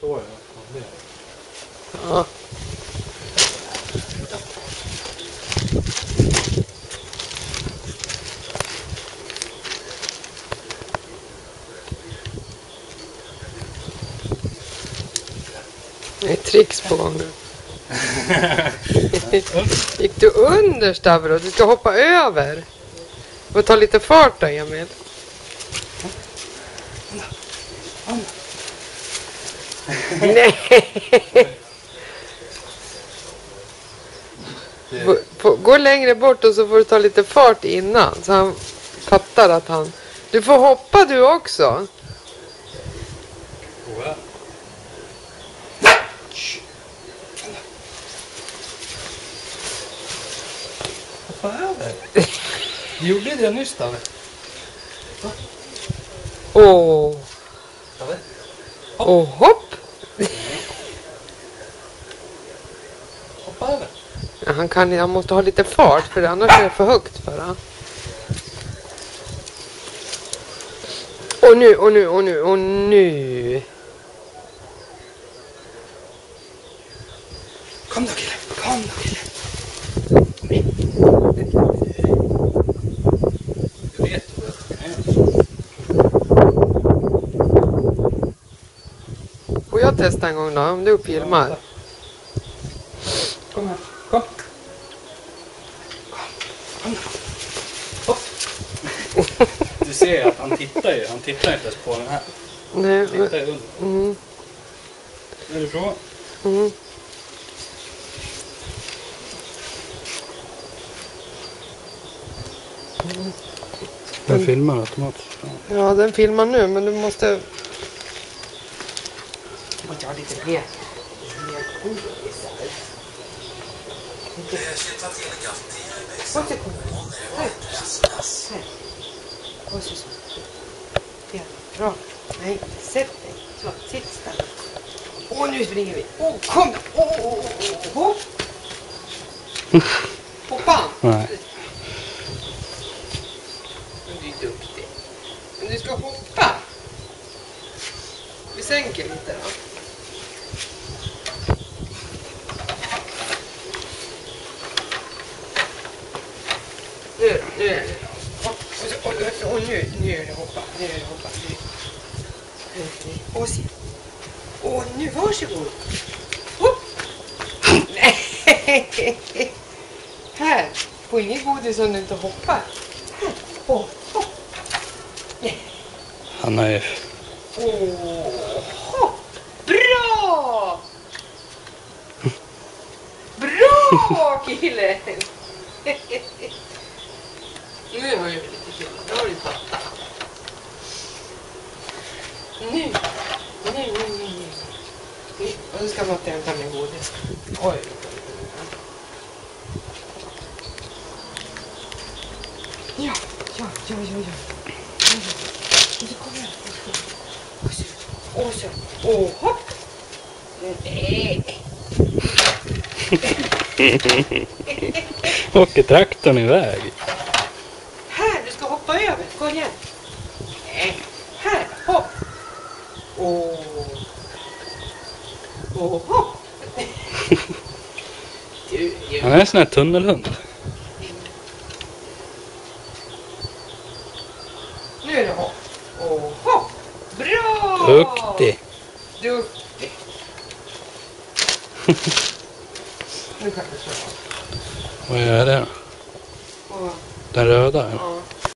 förstår jag. Ja. Det är tricks på gång nu. Gick du under, Stavro? Du ska hoppa över. Du får ta lite fart då, Emil. Nej. Gå längre bort och så får du ta lite fart innan. Så han fattar att han... Du får hoppa du också. Hoppa över. Du gjorde det nyss då. Åh. Och hopp. Hoppa över. Ja, han måste ha lite fart för annars är det för högt för han. Och nu. Kom då kille. Kom då kille. Du vet Får jag testa en gång då om du filmar? Kom här. Kom. Kom. Hopp. Du ser att han tittar ju. Han tittar inte ens på den här. Nej, Han tittar ju under. mm. Är du från? Mm. Den filmar automatiskt. Ja, den filmar nu, men du måste... Du måste ha lite mer. Bra. Nej, sätt dig. Så, sitt där. Åh, nu springer vi. Åh, kom då. Åh. Hoppa. Nej. Du är duktig. Men du ska hoppa. Vi sänker lite då. Nu är det. Och nu är det hoppa. Och se. Och nu, varsågod. Hopp. Nej. Här. Får ingen godis om du inte hoppar. Hopp. Han är ju... Bra! Bra kille! Nu har jag lite kul. Nu har du fattat. Nu. Och så ska man hämta min godis. Oj. Ja. Och så kommer jag. Och så. Och hopp. Åker traktorn iväg. Här, du ska hoppa över. Kom igen. Här, hopp. Och hopp. Han är en sån här tunnelhund. Nu är det hopp. Och hopp. Bra! Duktig. Nu kan du slå. Vad gör det då? Och, Den röda? ja.